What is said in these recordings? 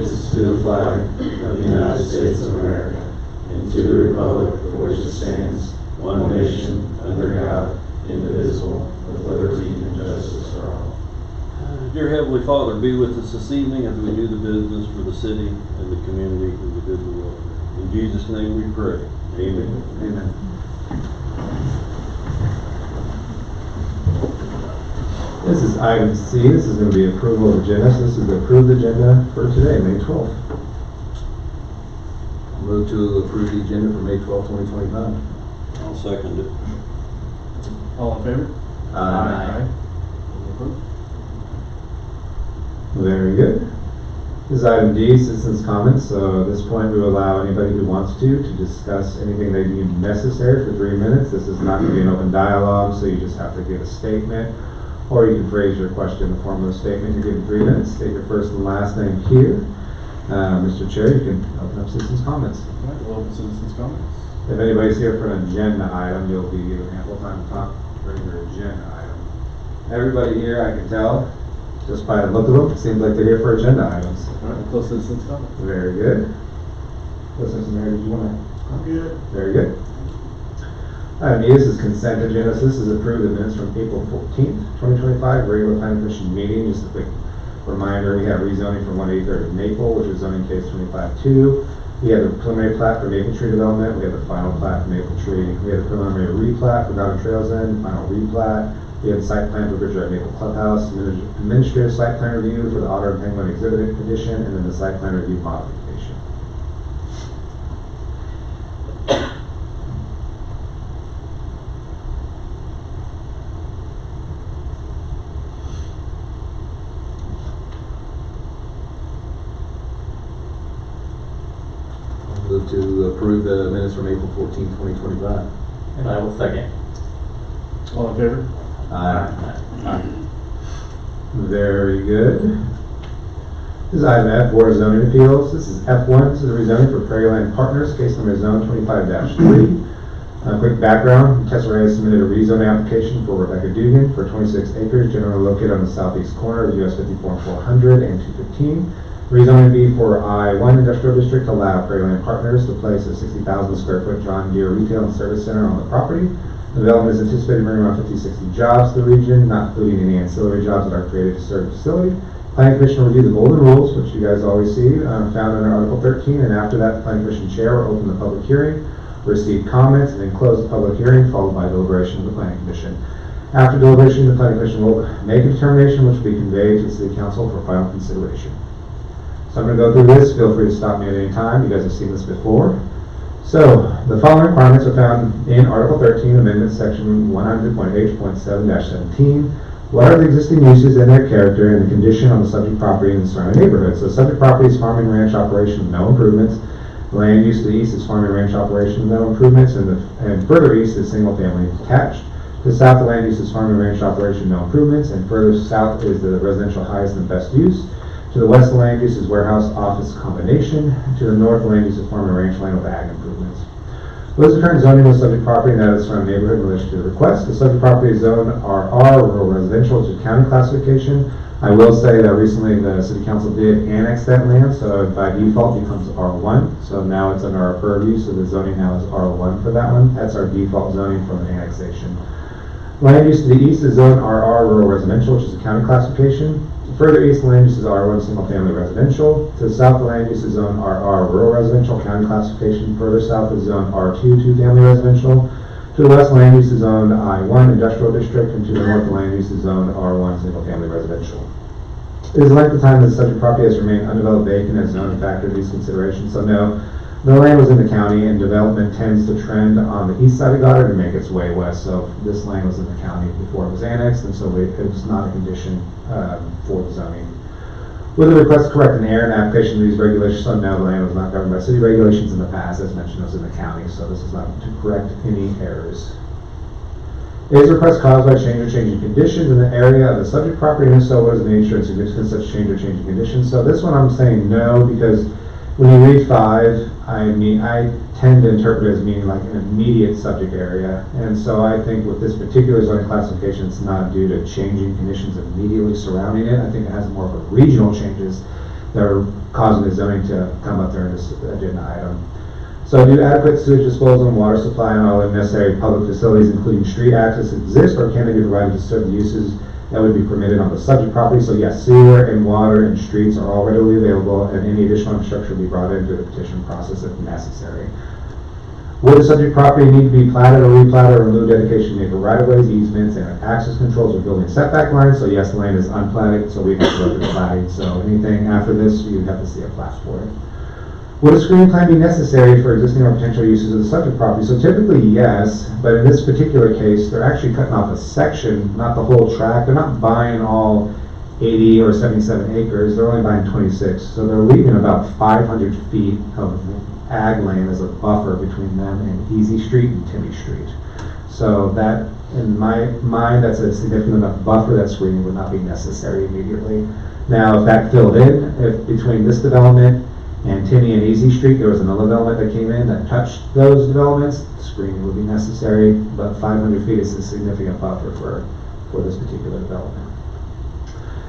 allegiance to the flag of the United States of America and to the republic for which it stands, one nation, under God, indivisible, with liberty and justice for all. Dear Heavenly Father, be with us this evening as we do the business for the city and the community and the good of the world. In Jesus' name we pray. Amen. Amen. This is item C. This is going to be approval of agenda. This is the approved agenda for today, May 12th. Move to approve the agenda for May 12, 2025. I'll second it. All in favor? Aye. Any opposed? Very good. This is item D, citizens' comments. So at this point, we will allow anybody who wants to discuss anything they deem necessary for 3 minutes. This is not going to be an open dialogue, so you just have to give a statement, or you can phrase your question in the form of a statement. You're given 3 minutes. State your first and last name here. Mr. Chair, you can open up citizens' comments. All right, we'll open citizens' comments. If anybody's here for an agenda item, you'll be given ample time to talk during your agenda item. Everybody here, I can tell, just by the look of them, it seems like they're here for agenda items. All right, we'll close citizens' comments. Very good. Citizens, Mary, did you want to? I'm good. Very good. Item E, this is consent agenda. So this is approved the minutes from April 14th, 2025, regular planning commission meeting. Just a quick reminder, we have rezoning from 183rd of Maple, which is zoning case 25-2. We have the preliminary plat for Maple Tree development. We have the final plat for Maple Tree. We have the preliminary replat for Garden Trails End, final replat. We have the site plan for Bridger at Maple Clubhouse, administrative site plan review for the Otter and Penguin exhibit edition, and then the site plan review modification. Move to approve the minutes from April 14, 2025. And I will second. All in favor? Aye. Very good. This is item F, Board of Zoning Appeals. This is F1. This is a rezoning for Prairie Land Partners, case number zone 25-3. Quick background, Tessa Reyes submitted a rezoning application for Rebecca Dugan for 26 acres, generally located on the southeast corner of US 54 400 and 215. Rezoning be for I-1 Industrial District to allow Prairie Land Partners to place a 60,000 square foot John Deere retail and service center on the property. The development is anticipated to bring around 50-60 jobs to the region, not including any ancillary jobs that are created to serve the facility. Planning Commission will review the golden rules, which you guys always see, found under Article 13, and after that, the Planning Commission Chair will open the public hearing, receive comments, and then close the public hearing, followed by deliberation of the Planning Commission. After deliberation, the Planning Commission will make a determination which will be conveyed to the City Council for final consideration. So I'm going to go through this. Feel free to stop me at any time. You guys have seen this before. So, the following requirements are found in Article 13, Amendment Section 100.H.7-17. What are the existing uses and their character and the condition on the subject property in the surrounding neighborhood? So, subject property is farming ranch operation with no improvements. Land use to the east is farming ranch operation with no improvements, and further east is single family detached. To the south, the land use is farming ranch operation, no improvements, and further south is the residential highest and best use. To the west, the land use is warehouse office combination. To the north, the land use is farm and ranch land with ag improvements. What is the current zoning of the subject property and that of the surrounding neighborhood in relation to the request? The subject property is zoned RR, rural residential, to county classification. I will say that recently the City Council did annex that land, so by default it becomes R1. So now it's under our purview, so the zoning now is R1 for that one. That's our default zoning from an annexation. Land use to the east is zone RR, rural residential, which is a county classification. Further east, land use is R1, single family residential. To the south, the land use is zone RR, rural residential, county classification. Further south is zone R2, two family residential. To the west, land use is zone I1, industrial district, and to the north, the land use is zone R1, single family residential. It is the length of time that the subject property has remained undeveloped vacant as known factor of these considerations. So no, the land was in the county, and development tends to trend on the east side of Goddard and make its way west. So this land was in the county before it was annexed, and so it was not a condition for the zoning. With the request to correct an error in application of these regulations, so now the land was not governed by city regulations in the past, as mentioned, it was in the county, so this is not to correct any errors. Is the request caused by change or changing conditions in the area of the subject property, and if so, what is the nature and significance of such change or changing conditions? So this one I'm saying no, because when you read 5, I tend to interpret it as meaning like an immediate subject area, and so I think with this particular zoning classification, it's not due to changing conditions immediately surrounding it. I think it has more of a regional changes that are causing the zoning to come up there in this agenda item. So do adequate sewage disposal and water supply and all the necessary public facilities, including street access, exist, or can they be provided to serve the uses that would be permitted on the subject property? So yes, sewer and water and streets are all readily available, and any additional infrastructure will be brought into the petition process if necessary. Would the subject property need to be platted or replatted or remove dedication made for right-of-ways, easements, and access controls or building setback lines? So yes, the land is unplatted, so we have to look at platting. So anything after this, you would have to see a plat for it. Would a screening plan be necessary for existing or potential uses of the subject property? So typically yes, but in this particular case, they're actually cutting off a section, not the whole tract. They're not buying all 80 or 77 acres, they're only buying 26. So they're leaving about 500 feet of ag land as a buffer between them and Easy Street and Timmy Street. So that, in my mind, that's a significant enough buffer that screening would not be necessary immediately. Now, if that filled in, if between this development and Timmy and Easy Street, there was another development that came in that touched those developments, screening would be necessary, but 500 feet is a significant buffer for this particular development.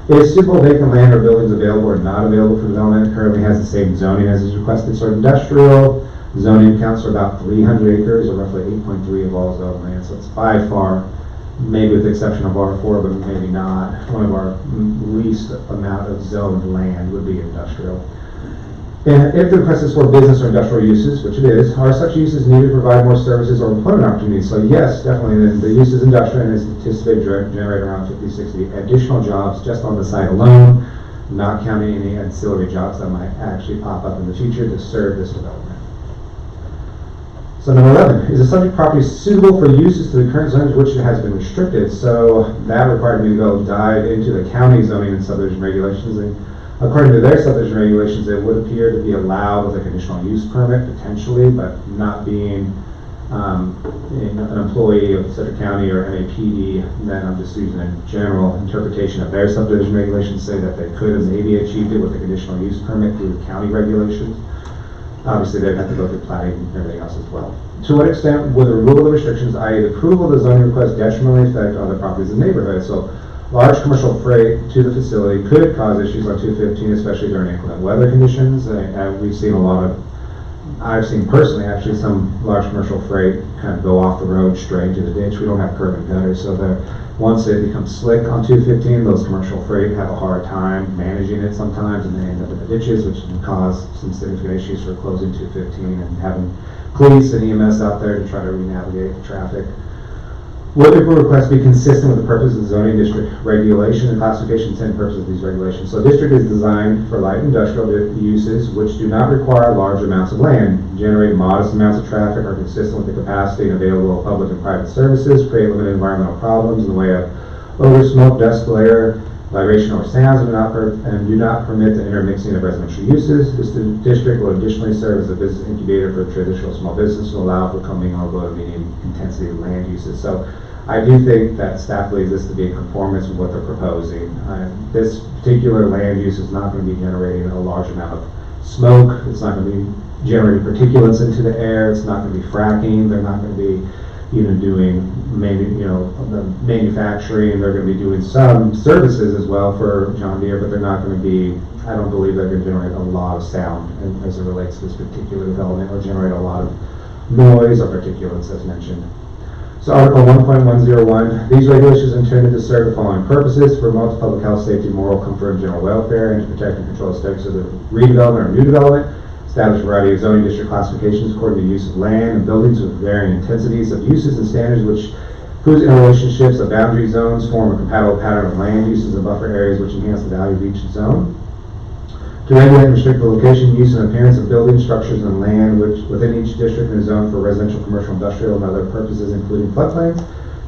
Is suitable vacant land or buildings available or not available for development? It currently has the same zoning as is requested. So industrial zoning accounts for about 300 acres, or roughly 8.3 of all zoned land. So it's by far, maybe with the exception of R4, but maybe not, one of our least amount of zoned land would be industrial. And if the request is for business or industrial uses, which it is, are such uses needed to provide more services or employment opportunities? So yes, definitely, the use is industrial and is anticipated to generate around 50, 60 additional jobs just on the site alone, not counting any ancillary jobs that might actually pop up in the future to serve this development. So number 11, is the subject property suitable for uses to the current zones which it has been restricted? So that required me to go dive into the county zoning and subdivision regulations, and according to their subdivision regulations, it would appear to be allowed with a conditional use permit, potentially, but not being an employee of Cedar County or MAPD, then I'm just using a general interpretation of their subdivision regulations, say that they could have maybe achieved it with a conditional use permit through the county regulations. Obviously, they'd have to go through planning and everything else as well. To what extent would the removal of the restrictions, i.e. the approval of the zoning request, detrimentally affect other properties in the neighborhood? So large commercial freight to the facility could cause issues on 215, especially during inclement weather conditions. We've seen a lot of, I've seen personally actually some large commercial freight kind of go off the road straight into the ditch. We don't have curb and gutter, so once it becomes slick on 215, those commercial freight have a hard time managing it sometimes, and they end up in the ditches, which can cause some significant issues for closing 215 and having police and EMS out there to try to re-navigate the traffic. Would the request be consistent with the purpose of the zoning district regulation and classification intent purpose of these regulations? So district is designed for light industrial uses which do not require large amounts of land, generate modest amounts of traffic, are consistent with the capacity and available public and private services, create limited environmental problems in the way of odor, smoke, dust, glare, vibration, or sounds, and do not permit the intermixing of residential uses. This district will additionally serve as a business incubator for traditional small business to allow for commingled low to medium intensity land uses. So I do think that staff believes this to be in conformance with what they're proposing. This particular land use is not going to be generating a large amount of smoke. It's not going to be generating particulates into the air. It's not going to be fracking. They're not going to be doing the manufacturing. They're going to be doing some services as well for John Deere, but they're not going to be, I don't believe they're going to generate a lot of sound as it relates to this particular development, or generate a lot of noise or particulates as mentioned. So Article 1.101, these regulations are intended to serve the following purposes: promote public health, safety, moral comfort, and general welfare, and to protect and control aesthetics of the redevelopment or new development. Establish a variety of zoning district classifications according to use of land and buildings with varying intensities of uses and standards, which whose interrelationships of boundary zones form a compatible pattern of land uses and buffer areas which enhance the value of each zone. To regulate and restrict the location, use, and appearance of buildings, structures, and land which within each district and zone for residential, commercial, industrial, and other purposes, including floodplains.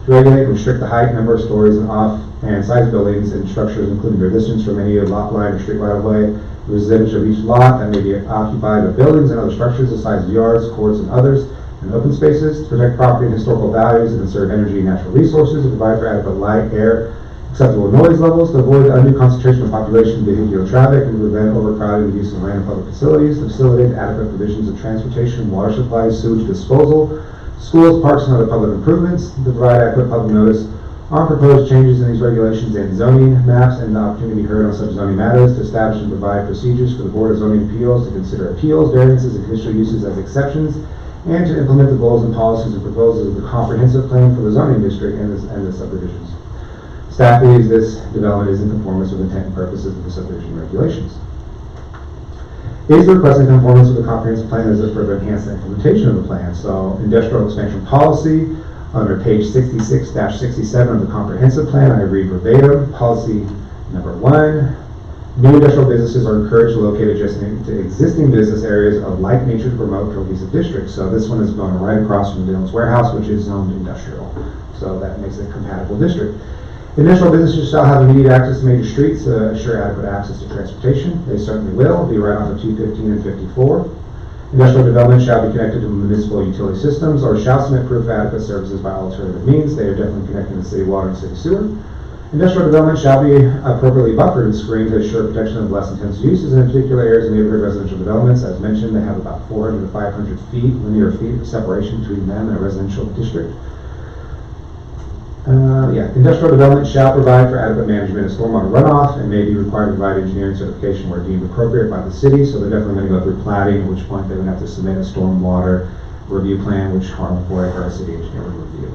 To regulate and restrict the height, number of stories, and off and size buildings and structures, including their distance from any lot line or street right of way, the residence of each lot that may be occupied with buildings and other structures, the size of yards, courts, and others, and open spaces. To protect property and historical values, and conserve energy and natural resources, and provide for adequate light, air, acceptable noise levels, to avoid undue concentration of population and vehicular traffic, and to prevent overcrowding the use of land and public facilities, to facilitate adequate provisions of transportation, water supply, sewage disposal, schools, parks, and other public improvements, to provide adequate public notice on proposed changes in these regulations and zoning maps and the opportunity to be heard on such zoning matters, to establish and provide procedures for the Board of Zoning Appeals to consider appeals, variances, and conditional uses as exceptions, and to implement the goals and policies and proposals of the comprehensive plan for the zoning district and the subdivisions. Staff believes this development is in conformance with intent and purposes of the subdivision regulations. Is requesting conformance with the comprehensive plan as a further enhance the implementation of the plan. So industrial expansion policy, under page 66-67 of the comprehensive plan, I read verbatim, policy number 1, new industrial businesses are encouraged to locate adjacent to existing business areas of like nature to promote cohesive districts. So this one is going right across from Dillon's Warehouse, which is zoned industrial. So that makes it a compatible district. Industrial businesses shall have immediate access to major streets to assure adequate access to transportation. They certainly will, be right off of 215 and 54. Industrial development shall be connected to municipal utility systems or shall submit proof of adequate services by alternative means. They are definitely connected to city water and city sewer. Industrial development shall be appropriately buffered and screened to assure protection of less intense uses in particular areas of neighborhood residential developments. As mentioned, they have about 400 to 500 feet, linear feet of separation between them and a residential district. Industrial development shall provide for adequate management of stormwater runoff and may be required to provide engineering certification where deemed appropriate by the city. So they're definitely going to go through plating, at which point they would have to submit a stormwater review plan, which Harlan Floyd, our city engineer, would review.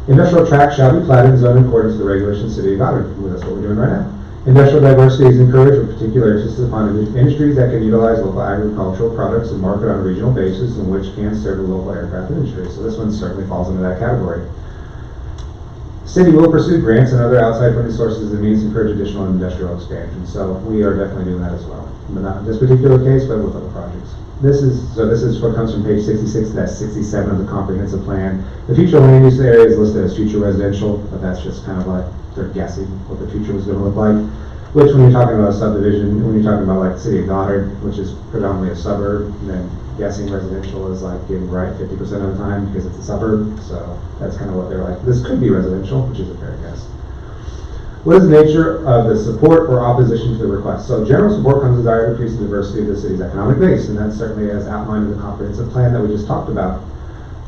Industrial tract shall be platted and zoned in accordance with the regulations of the City of Goddard. Well, that's what we're doing right now. Industrial diversity is encouraged with particular emphasis upon industries that can utilize local agricultural products and market on a regional basis and which can serve the local aircraft industry. So this one certainly falls into that category. City will pursue grants and other outside funding sources and means to encourage additional industrial expansion. So we are definitely doing that as well. But not in this particular case, but with other projects. This is what comes from page 66-67 of the comprehensive plan. The future land use area is listed as future residential, but that's just kind of like they're guessing what the future was going to look like. Which, when you're talking about a subdivision, when you're talking about like the city of Goddard, which is predominantly a suburb, then guessing residential is like getting right 50% of the time because it's a suburb. So that's kind of what they're like. This could be residential, which is a fair guess. What is the nature of the support or opposition to the request? So general support comes as desire to increase the diversity of the city's economic base, and that's certainly as outlined in the comprehensive plan that we just talked about.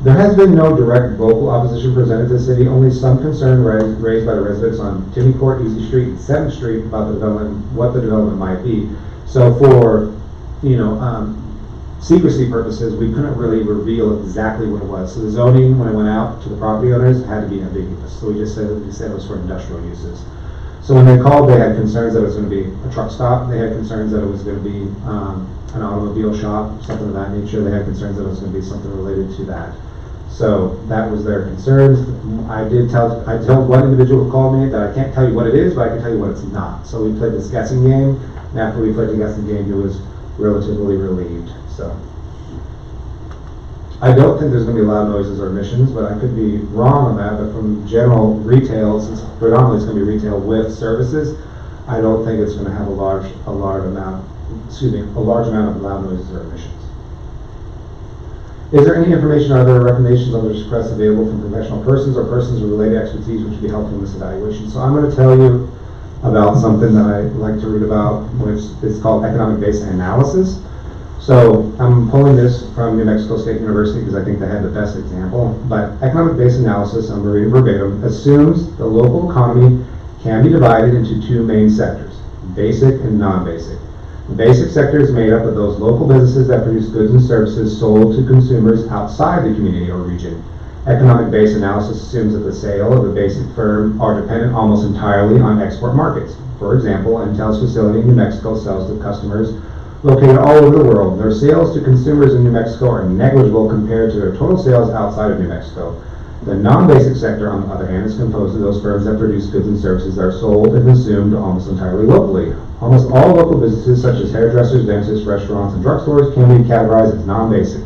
There has been no direct vocal opposition presented to the city, only some concern raised by the residents on Timmy Court, Easy Street, and 7th Street about the development, what the development might be. So for, secrecy purposes, we couldn't really reveal exactly what it was. So the zoning, when it went out to the property owners, had to be ambiguous. So we just said it was for industrial uses. So when they called, they had concerns that it was going to be a truck stop. They had concerns that it was going to be an automobile shop, something of that nature. They had concerns that it was going to be something related to that. So that was their concerns. I told one individual who called me that I can't tell you what it is, but I can tell you what it's not. So we played this guessing game, and after we played the guessing game, he was relatively relieved. So I don't think there's going to be loud noises or emissions, but I could be wrong on that. But from general retail, since predominantly it's going to be retail with services, I don't think it's going to have a large amount of loud noises or emissions. Is there any information or other recommendations on this request available from professional persons or persons with related expertise which would be helpful in this evaluation? So I'm going to tell you about something that I like to read about, which is called economic based analysis. So I'm pulling this from New Mexico State University because I think they had the best example. But economic based analysis, I'm reading verbatim, assumes the local economy can be divided into two main sectors, basic and non-basic. The basic sector is made up of those local businesses that produce goods and services sold to consumers outside the community or region. Economic based analysis assumes that the sale of a basic firm are dependent almost entirely on export markets. For example, Intel's facility in New Mexico sells to customers located all over the world. Their sales to consumers in New Mexico are negligible compared to their total sales outside of New Mexico. The non-basic sector, on the other hand, is composed of those firms that produce goods and services that are sold and consumed almost entirely locally. Almost all local businesses, such as hairdressers, dentists, restaurants, and drugstores, can be categorized as non-basic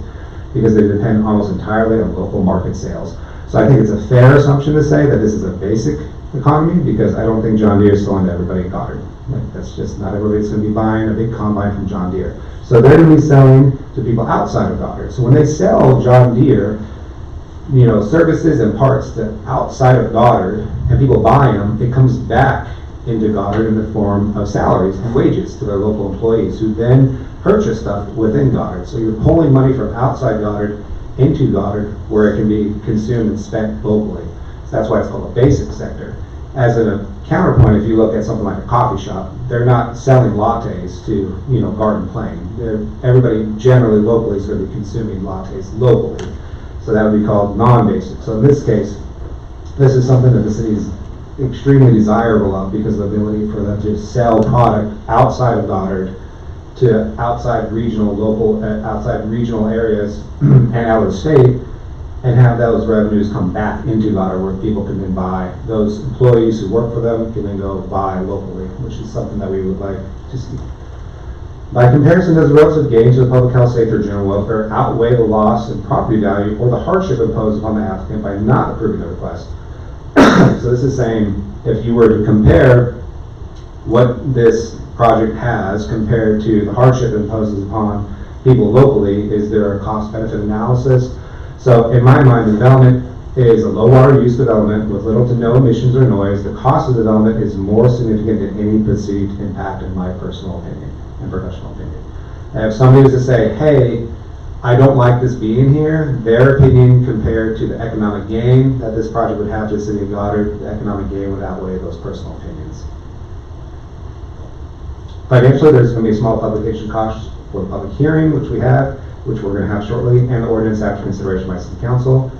because they depend almost entirely on local market sales. So I think it's a fair assumption to say that this is a basic economy because I don't think John Deere is selling to everybody in Goddard. Like, that's just not everybody's going to be buying a big combine from John Deere. So they're going to be selling to people outside of Goddard. So when they sell John Deere, services and parts to outside of Goddard, and people buy them, it comes back into Goddard in the form of salaries and wages to their local employees who then purchase stuff within Goddard. So you're pulling money from outside Goddard into Goddard where it can be consumed and spent locally. So that's why it's called a basic sector. As a counterpoint, if you look at something like a coffee shop, they're not selling lattes to, Garden Plain. Everybody generally locally is going to be consuming lattes locally. So that would be called non-basic. So in this case, this is something that the city is extremely desirable of because of the ability for them to sell product outside of Goddard to outside regional areas and out of the state, and have those revenues come back into Goddard where people can then buy. Those employees who work for them can then go buy locally, which is something that we would like to see. By comparison, does the relative gain to the public health, safety, or general welfare outweigh the loss in property value or the hardship imposed upon the applicant by not approving the request? So this is saying, if you were to compare what this project has compared to the hardship it imposes upon people locally, is there a cost-benefit analysis? So in my mind, the development is a low water use development with little to no emissions or noise. The cost of development is more significant than any perceived impact, in my personal opinion and professional opinion. And if somebody was to say, hey, I don't like this being here, their opinion compared to the economic gain that this project would have to the city of Goddard, the economic gain would outweigh those personal opinions. Financially, there's going to be a small publication cost for the public hearing, which we're going to have shortly, and the ordinance after consideration by City Council.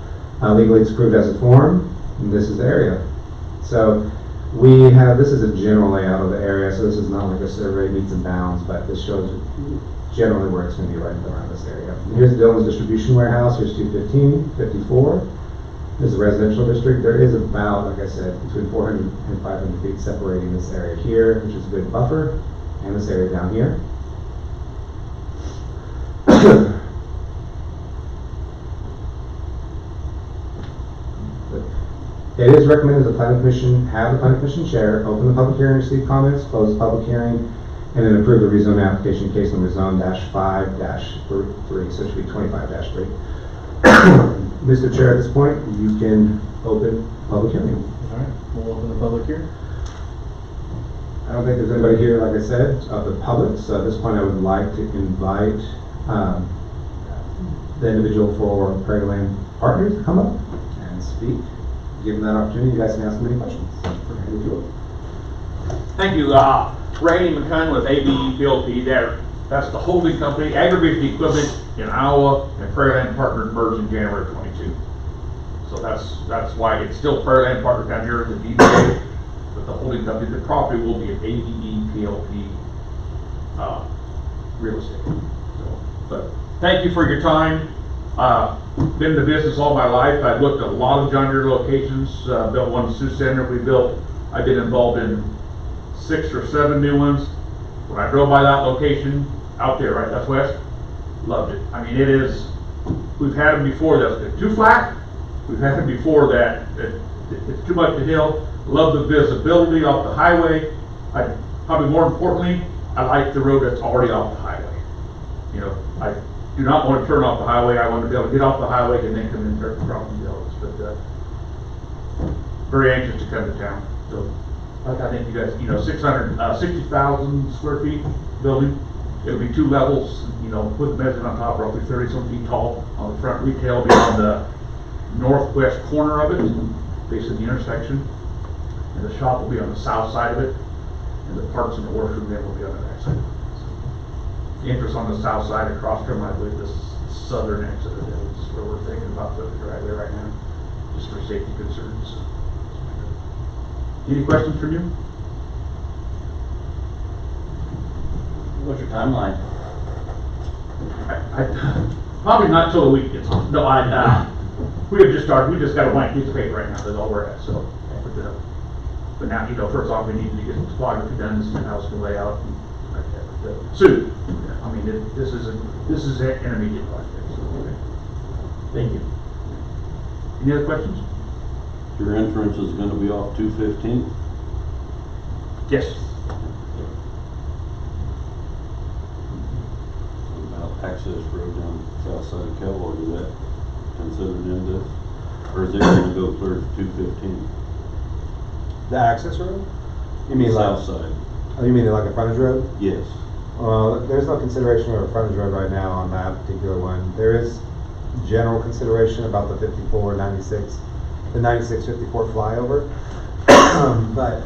Legally, it's approved as a form, and this is the area. So this is a general layout of the area, so this is not like a survey meets and bounds, but this shows generally where it's going to be right around this area. And here's Dillon's distribution warehouse. Here's 215, 54. This is a residential district. There is about, like I said, between 400 and 500 feet separating this area here, which is a good buffer, and this area down here. It is recommended the Planning Commission have the Planning Commission chair open the public hearing, receive comments, close the public hearing, and then approve the rezone application case number zone-5-3, so it should be 25-3. Mr. Chair, at this point, you can open public hearing. All right, we'll open the public hearing. I don't think there's anybody here, like I said, of the public, so at this point I would like to invite the individual for Prairie Land Partners to come up and speak. Given that opportunity, you guys can ask them any questions. Thank you. Randy McCunn with ABE PLP there. That's the holding company, agribusiness equipment in Iowa, and Prairie Land Partners merged in January 22. So that's why it's still Prairie Land Partners down here in the DBA, but the holding company, the property will be an ABE PLP real estate. So, but thank you for your time. Been in the business all my life. I've looked at a lot of John Deere locations. Built one in Sioux Center we built. I've been involved in 6 or 7 new ones. When I drove by that location out there, right, that's west, loved it. I mean, it is, we've had them before that's too flat. We've had them before that it's too much to hill. Love the visibility off the highway. Probably more importantly, I like the road that's already off the highway. I do not want to turn off the highway. I want to be able to get off the highway and then come in and drop the hills. But very anxious to come to town. So I think you guys, 60,000 square feet building. It'll be 2 levels, with the mezzanine on top, roughly 30-some feet tall. On the front retail will be on the northwest corner of it, facing the intersection. And the shop will be on the south side of it. And the parts and the washroom then will be on the back side. The entrance on the south side across from, I believe, this southern exit of it is where we're thinking about the driveway right now, just for safety concerns. Any questions from you? What's your timeline? I probably not till the week gets on. No, we have just started. We just got a blank piece of paper right now. That's all we're at. So, but now, first off, we need to get some topography done. This is the house can lay out. Soon. I mean, this is an immediate project. So, okay. Thank you. Any other questions? Your entrance is going to be off 215? Yes. About access road down south side of Kellogg, is that considered in this? Or is it going to go clear to 215? The access road? You mean South side? Oh, you mean like a frontage road? Yes. There's no consideration of a frontage road right now on that particular one. There is general consideration about the 54, 96 the 9654 flyover. But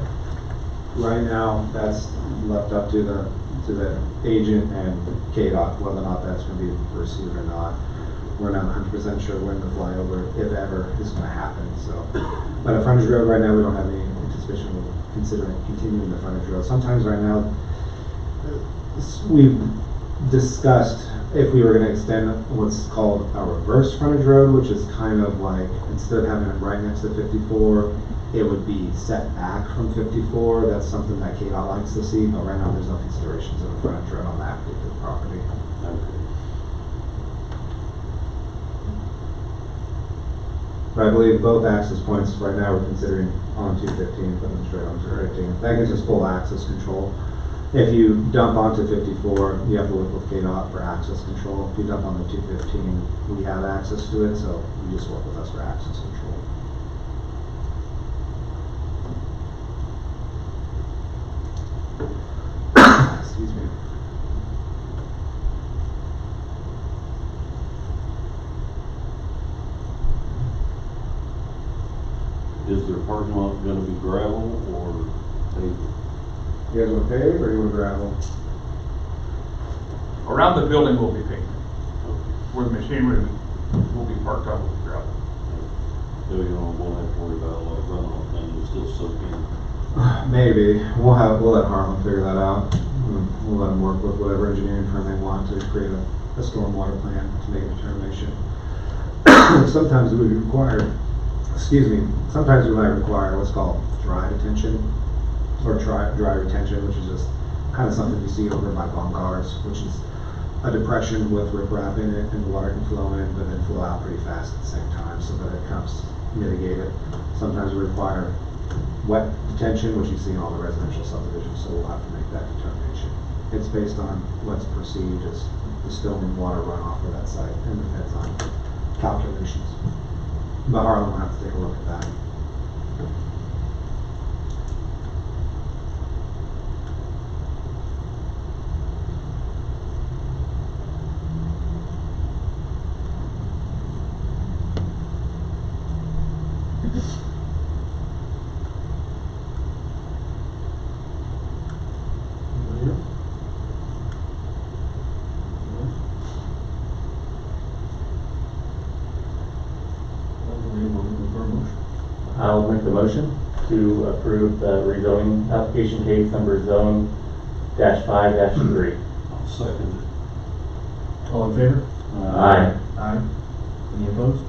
right now, that's left up to the agent and KDOT, whether or not that's going to be pursued or not. We're not 100% sure when the flyover, if ever, is going to happen. So, but at frontage road right now, we don't have any anticipation of considering continuing the frontage road. Sometimes right now, we've discussed if we were going to extend what's called a reverse frontage road, which is kind of like, instead of having it right next to 54, it would be set back from 54. That's something that KDOT likes to see, but right now there's no considerations of a frontage road on that particular property. Okay. But I believe both access points right now we're considering on 215, putting them straight on 215. That gives us full access control. If you dump onto 54, you have to work with KDOT for access control. If you dump on the 215, we have access to it, so you just work with us for access control. Excuse me. Is their parking lot gonna be gravel or paved? You guys want to pave or you want gravel? Around the building will be paved. Where the machinery will be parked on with gravel. So you won't have to worry about a lot of runoff, and it'll still soak in. Maybe. We'll let Harlan figure that out. We'll let them work with whatever engineering firm they want to create a stormwater plan to make a determination. Sometimes we require, sometimes we might require what's called dry detention or dry retention, which is just kind of something you see over by bomb cars, which is a depression with riprap in it and the water can flow in but then flow out pretty fast at the same time so that it helps mitigate it. Sometimes we require wet detention, which you see in all the residential subdivisions, so we'll have to make that determination. It's based on what's perceived as the storm water runoff of that site and depends on calculations. But Harlan will have to take a look at that. I'll make the motion to approve the rezoning application case number zone -5-3. I'll second it. All in favor? Aye. Aye. Any opposed?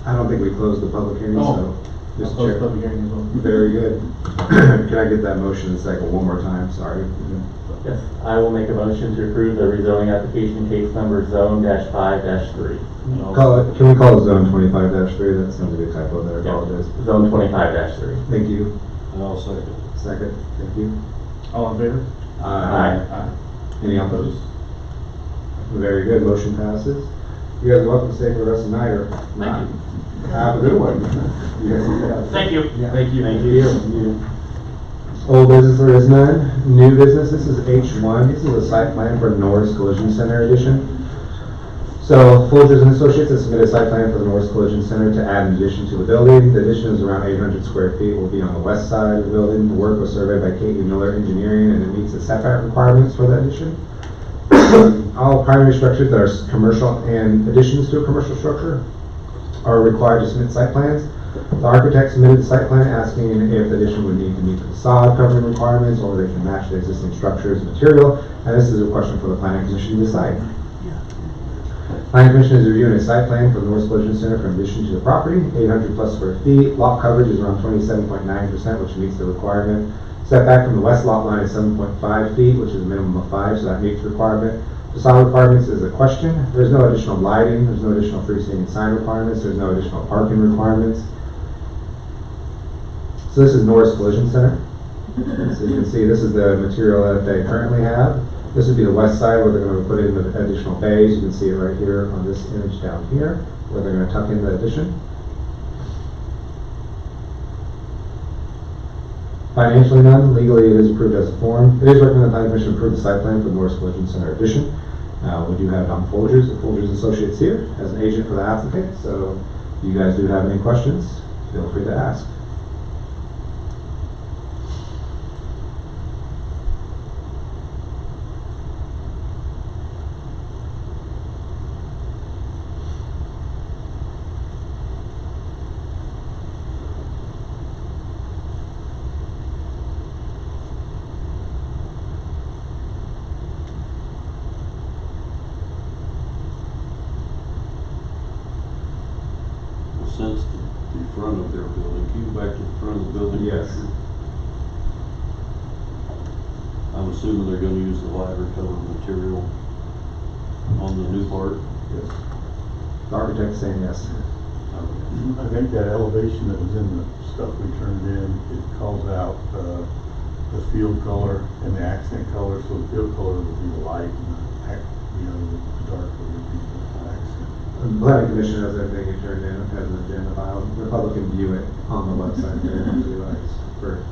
I don't think we closed the public hearing, so I'll just close check. public hearing as well. Very good. Can I get that motion in second one more time? Sorry. Yes, I will make a motion to approve the rezoning application case number zone -5-3. Can we call it zone 25-3? That sounds to be a typo there. I apologize. Zone 25-3. Thank you. And I'll second it. Second. Thank you. All in favor? Aye. Aye. Any opposed? Very good. Motion passes. You guys are welcome to stay for the rest of the night or not. Have a good one. You guys can Thank you. Yeah. Thank you. Thank you. Old business, there is none. New business, this is H1. This is a site plan for Norris Collision Center addition. So Folgers and Associates has submitted a site plan for the Norris Collision Center to add an addition to the building. The addition is around 800 square feet, will be on the west side of the building. The work was surveyed by Katie Miller Engineering and it meets the setback requirements for the addition. All primary structures that are commercial and additions to a commercial structure are required to submit site plans. The architect submitted the site plan asking if the addition would need to meet the facade covering requirements or they can match the existing structures and material. And this is a question for the planning commission to decide. Planning commission is reviewing a site plan for the Norris Collision Center for addition to the property, 800 plus square feet. Lot coverage is around 27.9%, which meets the requirement. Setback from the west lot line is 7.5 feet, which is a minimum of 5, so that meets the requirement. Facade requirements is a question. There's no additional lighting, there's no additional freestanding sign requirements, there's no additional parking requirements. So this is Norris Collision Center. So you can see this is the material that they currently have. This would be the west side where they're going to put in the additional bays. You can see it right here on this image down here, where they're going to tuck in the addition. Financially none, legally it is approved as a form. It is recommended the planning commission approve the site plan for the Norris Collision Center addition. We do have Don Folgers of Folgers Associates here as an agent for the applicant, so If you guys do have any questions, feel free to ask. Since the front of their building, can you go back to the front of the building? Yes. I'm assuming they're gonna use the lighter colored material on the new part. Yes. The architect's saying yes. I think that elevation that was in the stuff we turned in, it calls out, the field color and the accent color, so the field color would be the light and the dark would be the accent. The planning commission has everything it turned in as an agenda file. The public can view it on the website there if you like, for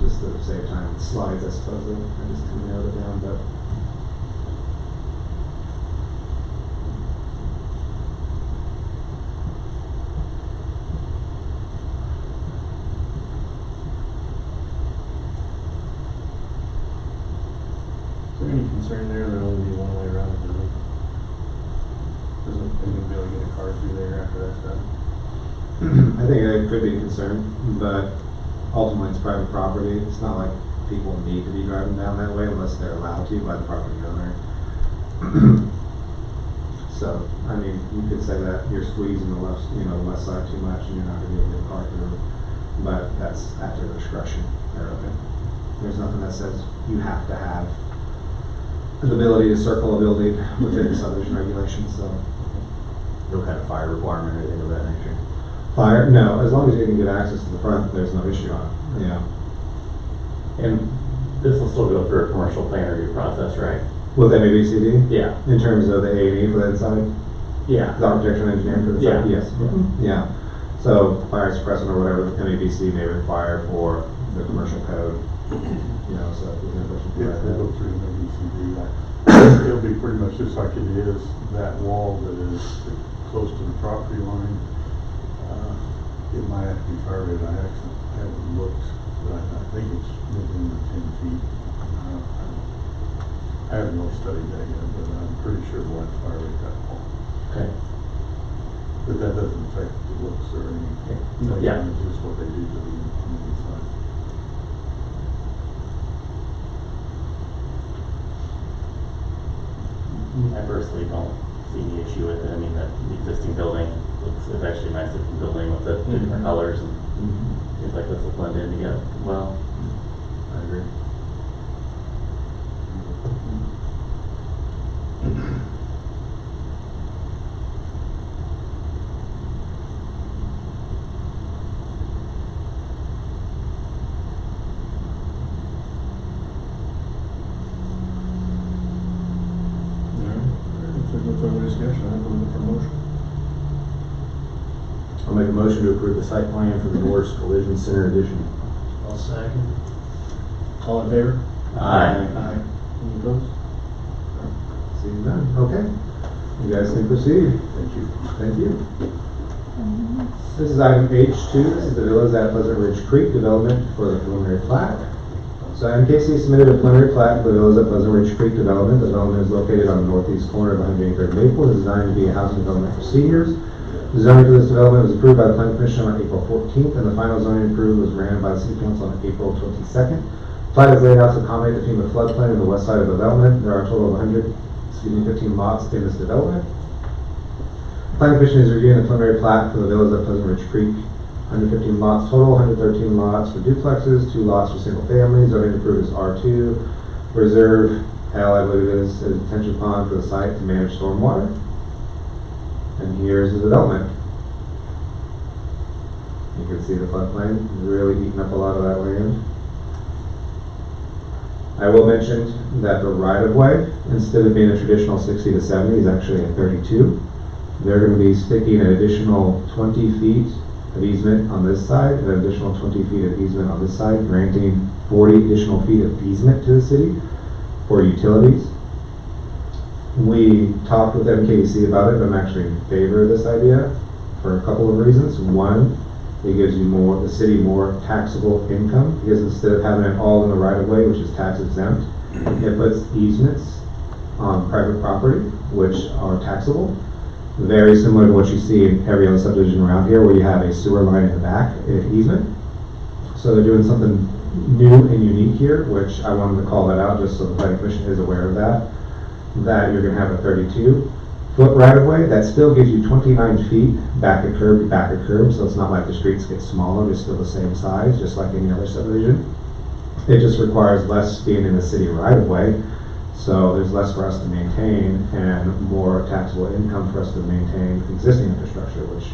just to save time. Slides, I suppose. I just narrowed it down, but. Is there any concern there, there'll only be one way around the building? Isn't anybody be able to get a car through there after that's done? I think it could be a concern, but ultimately it's private property. It's not like people need to be driving down that way unless they're allowed to by the property owner. So, I mean, you could say that you're squeezing the west side too much and you're not gonna be able to get a car through. But that's at their discretion. They're open. There's nothing that says you have to have the ability to circle a building within subdivision regulations, so. No kind of fire requirement or anything of that nature? Fire, no, as long as you can get access to the front, there's no issue on it, yeah. And this will still go through a commercial plan review process, right? With MABCD? Yeah. In terms of the A&E for that side? Yeah. The architectural engineering for the side? Yeah. Yes. Yeah. So fire suppressant or whatever MABC may require for the commercial code, so if there's any question If for they go that. through the DCD, it'll be pretty much just like it is, that wall that is close to the property line. It might have to be fire rated. I actually haven't looked, but I think it's within the 10 feet. I haven't really studied that yet, but I'm pretty sure we'll have to fire rate that wall. Okay. But that doesn't affect the looks or anything. Yeah. It's just what they do to the inside. I personally don't see any issue with it. I mean, the existing building it's actually a nice looking building with the different colors and seems like this will blend in together well. I agree. If there's no further discussion, I'm looking for a motion. I'll make a motion to approve the site plan for the Norris Collision Center addition. I'll second. All in favor? Aye. Aye. Any opposed? Seeing none, okay. You guys can proceed. Thank you. Thank you. This is item H2, this is the villas at Pleasant Ridge Creek development for the preliminary plat. So MKC submitted a preliminary plat for the villas at Pleasant Ridge Creek development. The development is located on the northeast corner of 183rd Maple. It is designed to be a housing development for seniors. The zoning for this development was approved by the Planning Commission on April 14th, and the final zoning approved was granted by the City Council on April 22nd. Plat is laid out to accommodate the FEMA floodplain in the west side of the development. There are a total of 15 lots in this development. Planning Commission is reviewing the preliminary plat for the villas at Pleasant Ridge Creek. 115 lots total, 113 lots for duplexes, 2 lots for single families. Zoning approved is R2. Reserve L, I believe it is, a detention pond for the site to manage stormwater. And here's the development. You can see the floodplain really eating up a lot of that land. I will mention that the right-of-way, instead of being a traditional 60 to 70, is actually a 32. They're going to be sticking an additional 20 feet of easement on this side, and an additional 20 feet of easement on this side, granting 40 additional feet of easement to the city for utilities. We talked with MKC about it, but I'm actually in favor of this idea for a couple of reasons. One, it gives you the city more taxable income, because instead of having it all in the right of way, which is tax exempt, it puts easements on private property, which are taxable. Very similar to what you see in every other subdivision around here, where you have a sewer line in the back, an easement. So they're doing something new and unique here, which I wanted to call that out just so the planning commission is aware of that you're gonna have a 32-foot right of way. That still gives you 29 feet back of curb to back of curb, so it's not like the streets get smaller, they're still the same size, just like any other subdivision. It just requires less being in the city right of way, so there's less for us to maintain and more taxable income for us to maintain existing infrastructure, which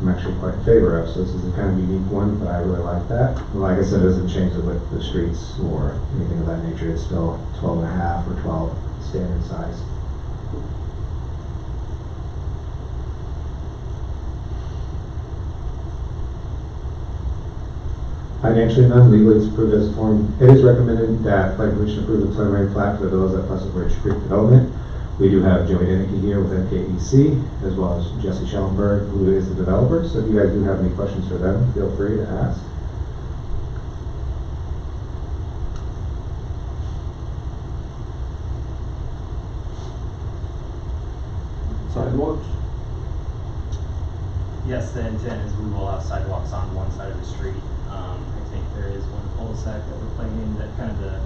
I'm actually quite in favor of. So this is a kind of unique one, but I really like that. And like I said, it doesn't change the width of the streets or anything of that nature. It's still 12.5 or 12 standard size. Financially none, legally it's approved as a form. It is recommended that Planning Commission approve the preliminary plat for the villas at Pleasant Ridge Creek Development. We do have Joey Denicky here with NKEC, as well as Jesse Schellenberg, who is the developer. So if you guys do have any questions for them, feel free to ask. Sidewalks? Yes, the intent is we will have sidewalks on one side of the street. I think there is one cul-de-sac that we're planning, that kind of the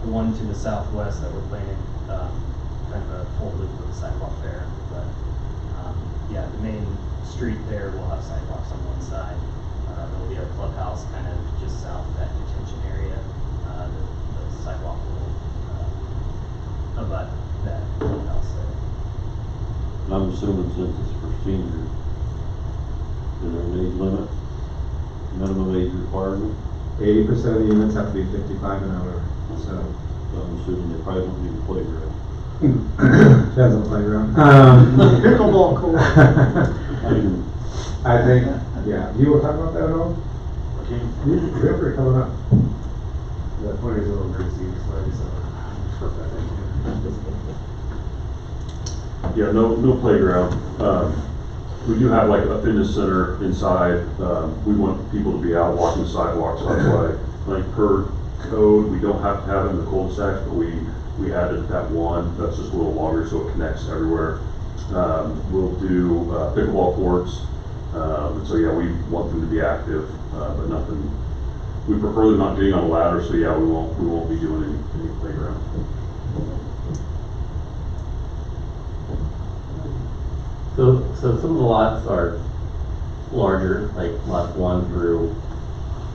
one to the southwest that we're planning, kind of a full loop of the sidewalk there. But, yeah, the main street there will have sidewalks on one side. There'll be a clubhouse kind of just south of that detention area. The sidewalk will, abut that clubhouse there. I'm assuming since it's for seniors, is there an age limit? Minimum age requirement? 80% of the units have to be 55 and over. So I'm assuming they probably don't need a playground. depends on the playground. Pickleball court. I think, yeah. Do you want to talk about that at all? Feel free, coming up. The point is a little greasy, so Yeah, no playground. We do have like a fitness center inside. We want people to be out walking the sidewalks. That's why, like per code, we don't have to have it in the cul-de-sacs, but we added that one. That's just a little longer so it connects everywhere. We'll do pickleball courts. And so yeah, we want them to be active, but nothing. We prefer them not getting on a ladder, so yeah, we won't be doing any playground. So some of the lots are larger, like lots 1 through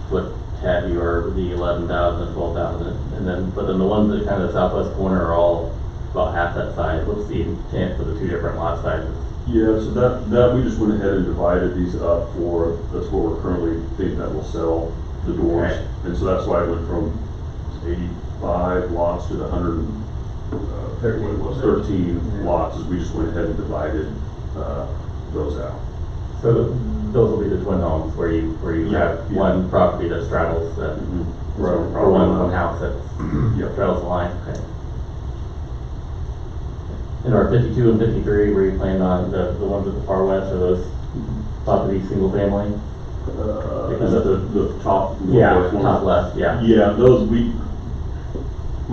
what have you are the 11,000 and 12,000, and then but then the ones that kind of the southwest corner are all about half that size. What's the intent for the two different lot sizes? Yeah, so that we just went ahead and divided these up for, that's what we're currently thinking that will sell the doors. Okay. And so that's why it went from 85 lots to the 13 lots, as we just went ahead and divided those out. So those will be the twin homes where you Yeah, have yeah. one property that straddles that, Right. or one house that Yeah. straddles the line. Okay. And are 52 and 53 where you plan on the ones at the far west, are those thought to be single family? Is that the top? Yeah, northwest ones? top left, yeah. Yeah, those we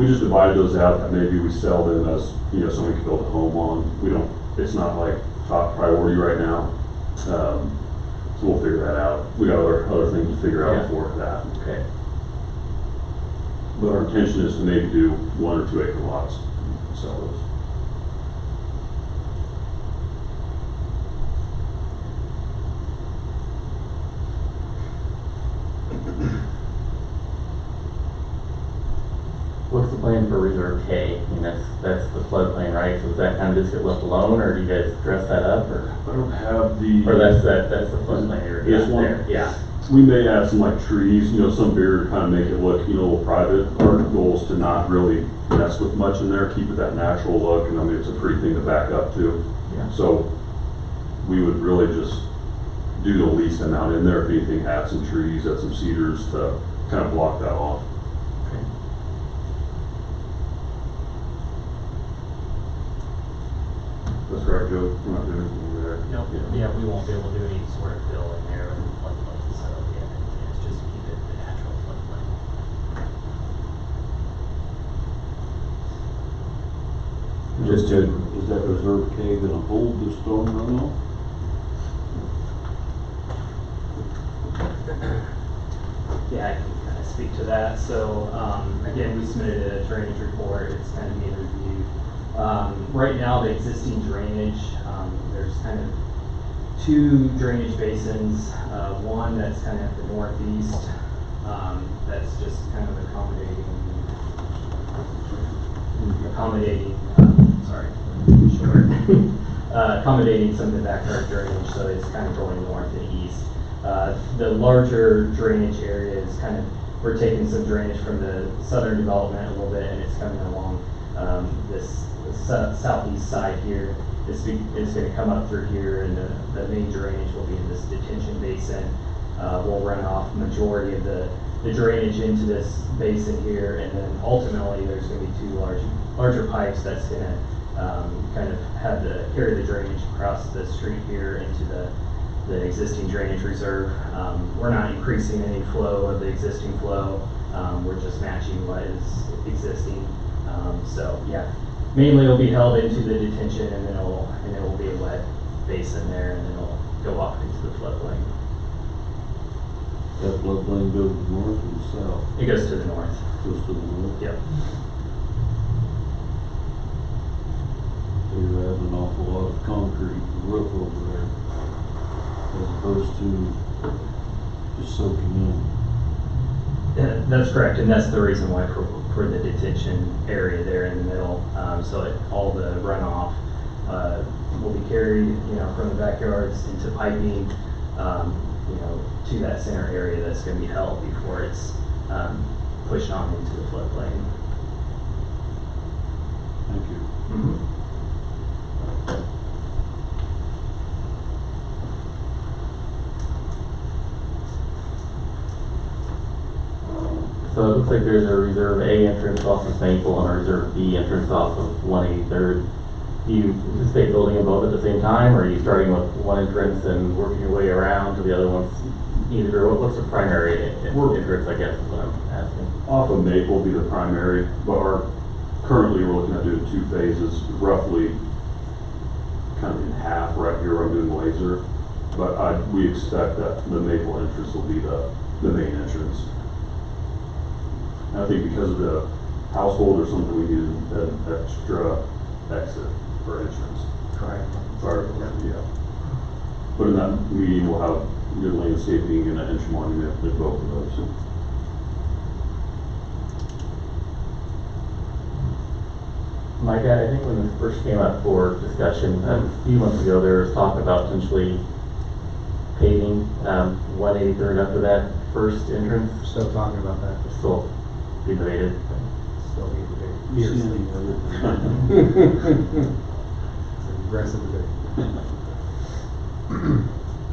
just divided those out that maybe we sell them as, somebody could build a home on. We don't, it's not like top priority right now. So we'll figure that out. We got other things to figure out Yeah. for that. Okay. But our intention is to maybe do 1 or 2 acre lots and sell those. What's the plan for Reserve K? I mean, that's the floodplain, right? So does that kind of just get left alone, or do you guys dress that up, or? I don't have the. Or that's the floodplain area? This one? There, yeah. We may add some like trees, some bigger to kind of make it look, a little private. Our goal is to not really mess with much in there, keep it that natural look, and I mean, it's a pretty thing to back up to. Yeah. So we would really just do the least amount in there. If anything, add some trees, add some cedars to kind of block that off. Okay. That's right, Joe, we're not doing anything there. Nope, yeah, we won't be able to do any sort of fill in there with the floodplain, so yeah, it's just keep it the natural floodplain. Just to, Is that reserve K gonna hold the storm runoff? Yeah, I can kind of speak to that. So, again, we submitted a drainage report. It's kind of being reviewed. Right now, the existing drainage, there's kind of two drainage basins. One that's kind of at the northeast, that's just kind of accommodating some of the backyard drainage, so it's kind of going north and east. The larger drainage area is kind of, we're taking some drainage from the southern development a little bit, and it's coming along this southeast side here. It's going to come up through here, and the main drainage will be in this detention basin. We'll run off majority of the drainage into this basin here, and then ultimately there's going to be two larger pipes that's going to kind of carry the drainage across the street here into the existing drainage reserve. We're not increasing any flow of the existing flow. We're just matching what is existing. So yeah, mainly it'll be held into the detention, and then it will be a wet basin there, and then it'll go off into the floodplain. That floodplain goes north and south, It goes to the north. goes to the north. Yep. So you're adding an awful lot of concrete roof over there, as opposed to just soaking in. Yeah, that's correct, and that's the reason why for the detention area there in the middle. So all the runoff will be carried, from the backyards into piping, to that center area that's going to be held before it's pushed on into the floodplain. Thank you. Mm-hmm. So it looks like there's a Reserve A entrance off of Maple and a Reserve B entrance off of 183rd. Do you anticipate building them both at the same time, or are you starting with one entrance and working your way around to the other ones? Either, what's the primary entrance, I guess, is what I'm asking. Off of Maple will be the primary, but currently we're looking at doing 2 phases, roughly kind of in half right here where I'm doing laser. But we expect that the Maple entrance will be the main entrance. And I think because of the household or something, we need an extra exit for entrance. Correct. Yeah. But in that meeting, we'll have good landscaping and an entry monument with both of those. My dad, I think when this first came up for discussion a few months ago, there was talk about potentially paving 183rd up to that first entrance. Still talking about that. Still be debated. Still need to be. Fiercely. It's an aggressive debate.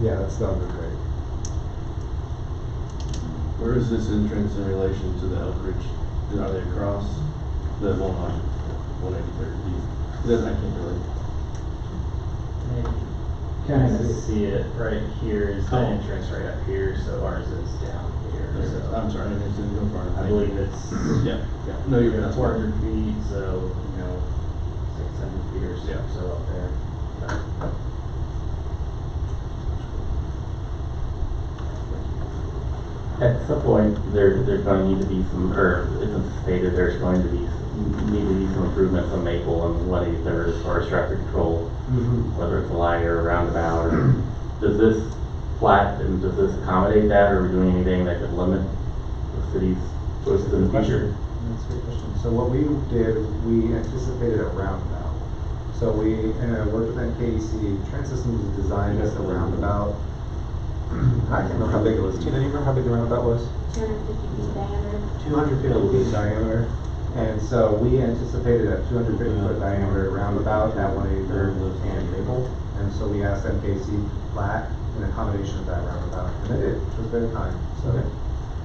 Yeah, that's still the debate. Where is this entrance in relation to the Elkridge? Are they across the 183rd? Then I can't really. Kind of see it right here is the entrance right up here, so ours is down here. So I'm sorry, I didn't go far enough. I believe it's Yeah. No, you're good. 400 feet, so 600 feet or so up there. At some point, there's going to need to be some, or it's anticipated there's going to be some improvements on Maple and 183rd as far as traffic control, whether it's a light or a roundabout. Or does this flat and does this accommodate that, or are we doing anything that could limit the city's choices in the future? That's a good question. So what we did, we anticipated a roundabout. So we worked with NKEC. Trans-Systems is designed as a roundabout. I can't remember how big it was. Tina, do you remember how big the roundabout was? 250 feet diameter. 250 feet diameter. And so we anticipated a 250-foot diameter roundabout at 183rd and Maple. And so we asked NKC flat in accommodation of that roundabout. And they did. It was very kind. So,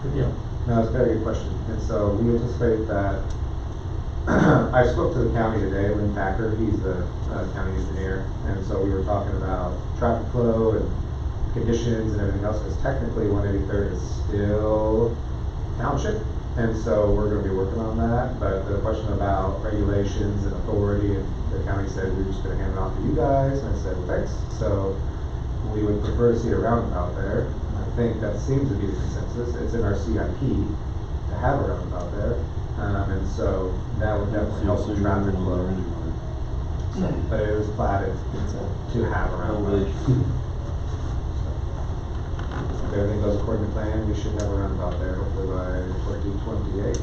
Good deal. no, it's a very good question. And so we anticipate that I spoke to the county today, Lynn Packer, he's the county engineer, and so we were talking about traffic flow and conditions and everything else, because technically 183rd is still township, and so we're gonna be working on that, but the question about regulations and authority, and the county said we're just gonna hand it off to you guys, and I said, well, thanks, so we would prefer to see a roundabout there. I think that seems to be the consensus, it's in our CIP to have a roundabout there, and so that would definitely help the traffic flow. But it was platted to have a roundabout. If everything goes according to plan, we should have a roundabout there hopefully by 2028,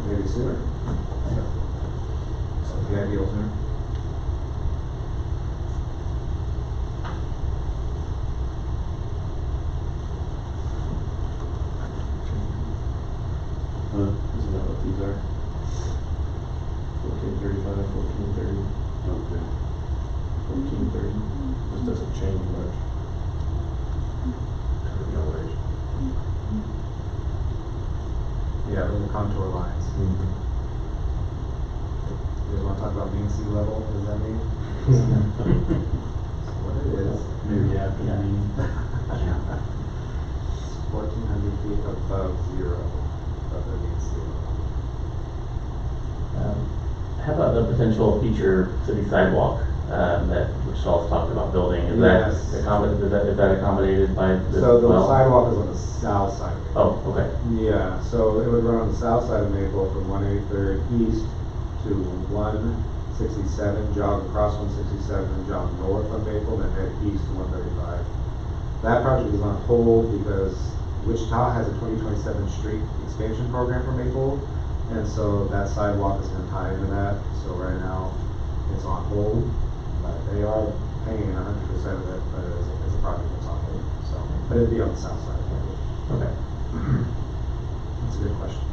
maybe sooner. So the ideal sooner. Isn't that what these are? 1435, 1430. Okay. 1430. This doesn't change much. Yeah, those are contour lines. You guys want to talk about mean sea level? What does that mean? That's what it is. Maybe after the meeting. 1,400 feet above zero of the mean sea level. How about the potential future city sidewalk, that, which Saul's talked about building, is Yes. that accommodated, is that accommodated by this? So the well? sidewalk is on the south side of Maple. Oh, okay. Yeah, so it would run on the south side of Maple from 183rd east to 167, jog across 167 and jog north on Maple, then head east to 135. That project is on hold because Wichita has a 2027 street expansion program for Maple, and so that sidewalk is gonna tie into that. So right now, it's on hold, but they are paying 100% of it, but it's a project that's on hold, so. But it'd be on the south side of Maple. Okay. That's a good question.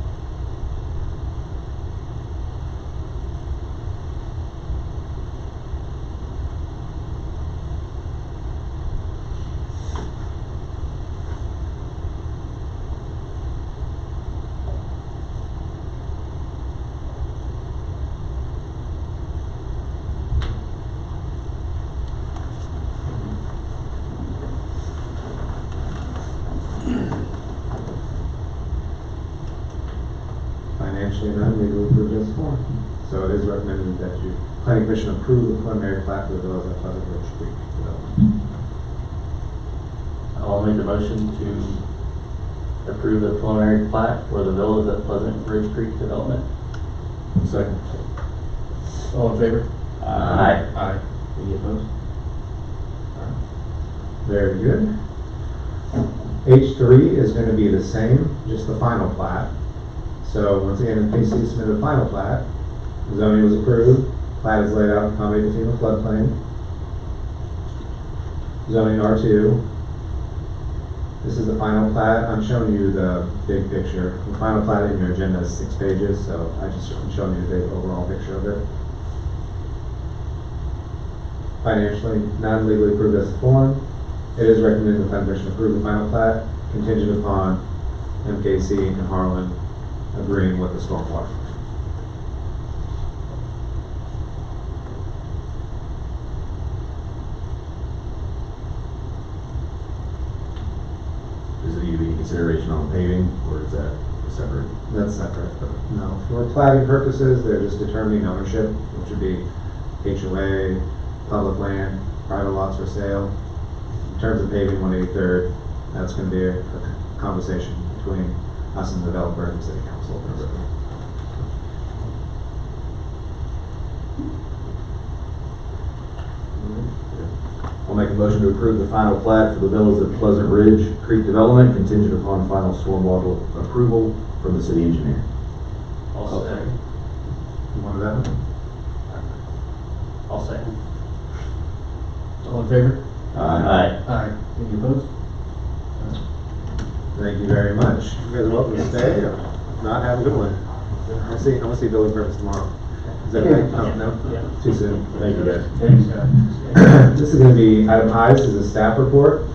Financially, none, we will approve this form. So it is recommended that you, planning commission approve the preliminary plat for the villas at Pleasant Ridge Creek development. I'll make the motion to approve the preliminary plat for the villas at Pleasant Ridge Creek development. Second. All in favor? Aye. Aye. Any opposed? Very good. H3 is going to be the same, just the final plat. So once again, in case you submit a final plat, zoning was approved, plat is laid out to accommodate the FEMA floodplain. Zoning R2. This is the final plat. I'm showing you the big picture. The final plat in your agenda is 6 pages, so I'm showing you the big overall picture of it. Financially, non-legally approved as a form. It is recommended the planning commission approve the final plat contingent upon MKC and Harlan agreeing with the stormwater. Does it need to be any consideration on paving, or is that separate? That's separate. No, for platting purposes, they're just determining ownership, which would be HOA, public land, private lots for sale. In terms of paving 183rd, that's going to be a conversation between us and the developer and the city council. I'll make a motion to approve the final plat for the villas at Pleasant Ridge Creek development contingent upon final stormwater approval from the city engineer. I'll second. You wanted that one? I'll second. All in favor? Aye. Aye. Any opposed? Thank you very much. You guys are welcome to stay. If not, have a good one. I'll see building permits tomorrow. Is that okay? Oh, no? Yeah. Too soon. Thank you guys. Thanks, guys. This is going to be item I. This is a staff report.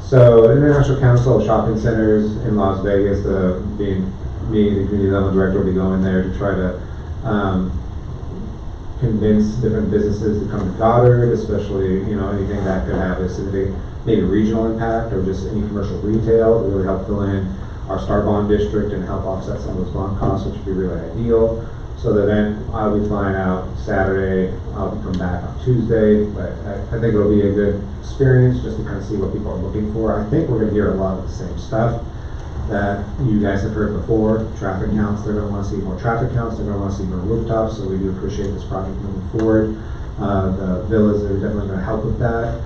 So, the International Council of Shopping Centers in Las Vegas, being me, the community development director, will be going there to try to convince different businesses to come to Goddard, especially, anything that could have a significant, maybe regional impact, or just any commercial retail to really help fill in our Star Bond district and help offset some of those bond costs, which would be really ideal. So that then I'll be flying out Saturday, I'll be coming back on Tuesday, but I think it'll be a good experience just to kind of see what people are looking for. I think we're gonna hear a lot of the same stuff that you guys have heard before. Traffic counts, they're gonna wanna see more traffic counts, they're gonna wanna see more rooftops, so we do appreciate this project moving forward. The villas are definitely gonna help with that.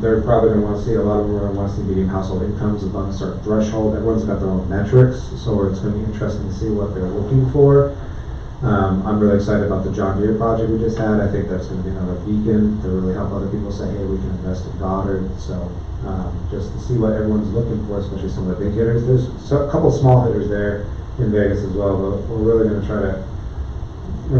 They're probably gonna wanna see, a lot of them are gonna wanna see median household incomes above a certain threshold. Everyone's got their own metrics, so it's gonna be interesting to see what they're looking for. I'm really excited about the John Deere project we just had. I think that's going to be another beacon to really help other people say, hey, we can invest in Goddard. So just to see what everyone's looking for, especially some of the big hitters. There's a couple small hitters there in Vegas as well, but we're really going to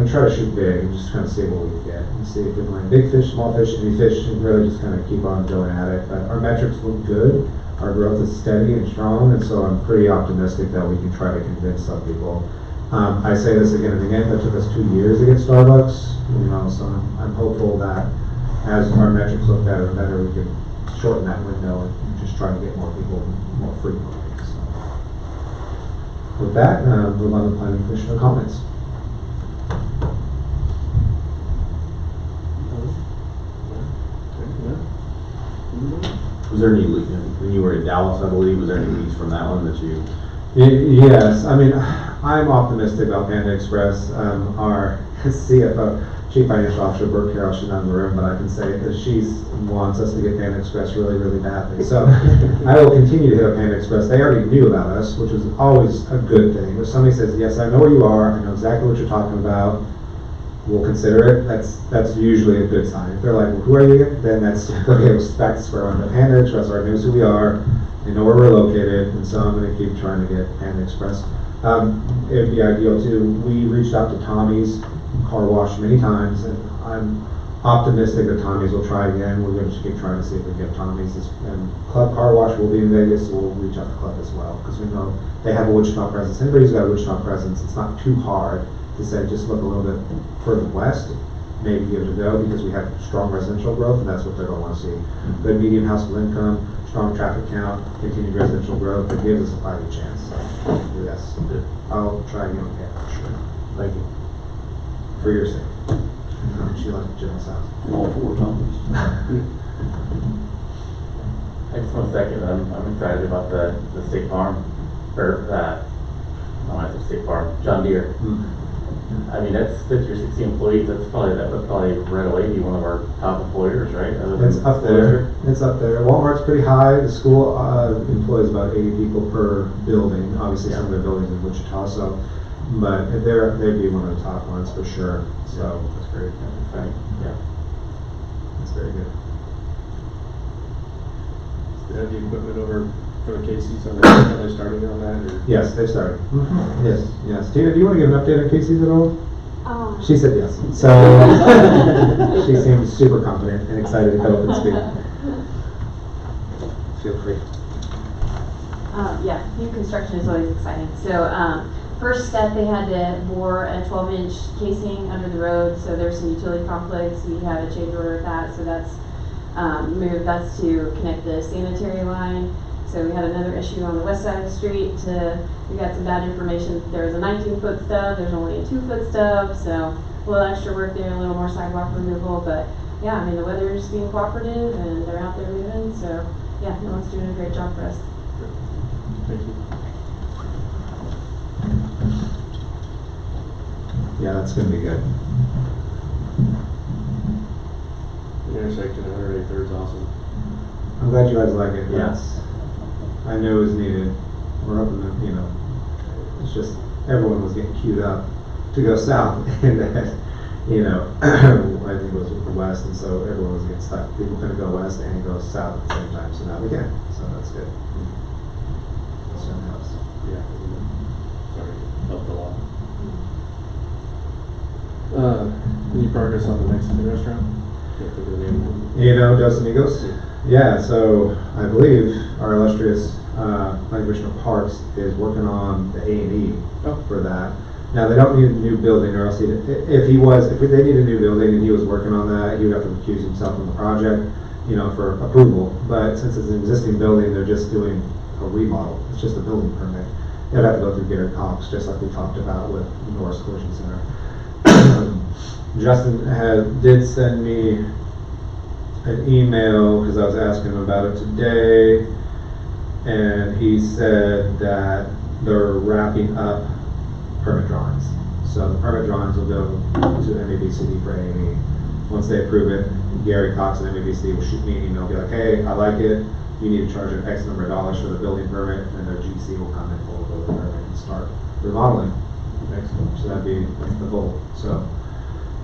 try to shoot big and just kind of see what we get and see if we can land big fish, small fish, any fish, and really just kind of keep on going at it. But our metrics look good. Our growth is steady and strong, and so I'm pretty optimistic that we can try to convince some people. I say this again and again, that took us 2 years to get Starbucks, so I'm hopeful that as our metrics look better and better, we can shorten that window and just try to get more people more frequently. So. With that, move on to planning commissioner comments. Was there any, when you were in Dallas, I believe, was there any leads from that one that you? Yes, I mean, I'm optimistic about Panda Express. Our CFO, Chief Financial Officer, Brooke Carroll, she's not in the room, but I can say that she wants us to get Panda Express really, really badly. So I will continue to hit up Panda Express. They already knew about us, which is always a good thing. If somebody says, yes, I know where you are, I know exactly what you're talking about, we'll consider it, that's usually a good sign. If they're like, well, who are you again? Then that's, okay, we're back to square one. But Panda Express already knows who we are, they know where we're located, and so I'm going to keep trying to get Panda Express. It would be ideal too. We reached out to Tommy's Car Wash many times, and I'm optimistic that Tommy's will try again. We're going to keep trying to see if we can get Tommy's. And Club Car Wash will be in Vegas, so we'll reach out to Club as well, because we know they have a Wichita presence. Anybody who's got a Wichita presence, it's not too hard to say just look a little bit further west, maybe give it a go, because we have strong residential growth, and that's what they're going to want to see. Good median household income, strong traffic count, continued residential growth, it gives us a fighting chance. So, yes, I'll try again on camera, for sure. Thank you. For your sake. She likes Jim's house. All 4 times. I just want to second, I'm excited about the State Farm, or I said State Farm, John Deere. I mean, that's 50 or 60 employees, that would probably right away be one of our top employers, right? It's up there. It's up there. Walmart's pretty high. The school employs about 80 people per building. Obviously, some of their buildings in Wichita, so, but they'd be one of the top ones for sure. So that's great. Yeah, that's very good. They have the equipment over for the Casey's, are they starting on that? Or? Yes, they started. Yes. Tina, do you want to give an update on Casey's at all? She said yes. So she seems super confident and excited to come up and speak. Feel free. Yeah, new construction is always exciting. So first step, they had to bore a 12-inch casing under the road. So there's some utility conflicts. We had a change order with that. So that's moved. That's to connect the sanitary line. So we had another issue on the west side of the street. We got some bad information. There was a 19-foot stub. There's only a 2-foot stub. So a little extra work there, a little more sidewalk removal. But yeah, I mean, the weather's being cooperative and they're out there moving. So yeah, no one's doing a great job for us. Thank you. Yeah, that's going to be good. The intersection 183rd is awesome. I'm glad you guys like it. Yes. I knew it was needed. We're hoping that, it's just everyone was getting queued up to go south, and I think it was west, and so everyone was getting stuck. People couldn't go west and go south at the same time, so now we can. So that's good. That certainly helps. Yeah. Sorry, helped a lot. Any progress on the Mexican restaurant? Can't think of the name. Dos Amigos? Yeah, so I believe our illustrious Planning Commissioner Parks is working on the A&E for that. Now, they don't need a new building, or else if they need a new building and he was working on that, he would have to recuse himself from the project, for approval. But since it's an existing building, they're just doing a remodel. It's just a building permit. They'd have to go through Gary Cox, just like we talked about with Norris Collision Center. Justin did send me an email, because I was asking him about it today, and he said that they're wrapping up permit drawings. So the permit drawings will go to MABCD for A&E. Once they approve it, Gary Cox and MABCD will shoot me an email, be like, hey, I like it, you need to charge an X number of dollars for the building permit, and their GC will come in for the building permit and start remodeling. So that'd be the goal. So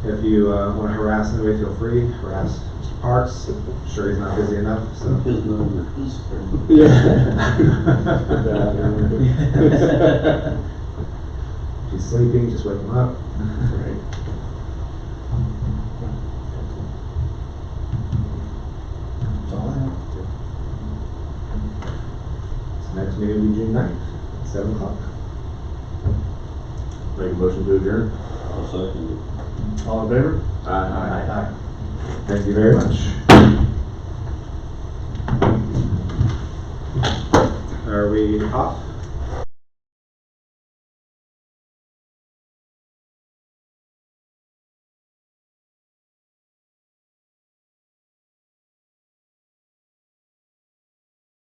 if you want to harass anybody, feel free, harass Mr. Parks. I'm sure he's not busy enough, so. His number is. If he's sleeping, just wake him up. That's all I have. So next meeting will be June 9th, 7 o'clock. Make a motion to adjourn? I'll second it. All in favor? Aye. Thank you very much. Are we off?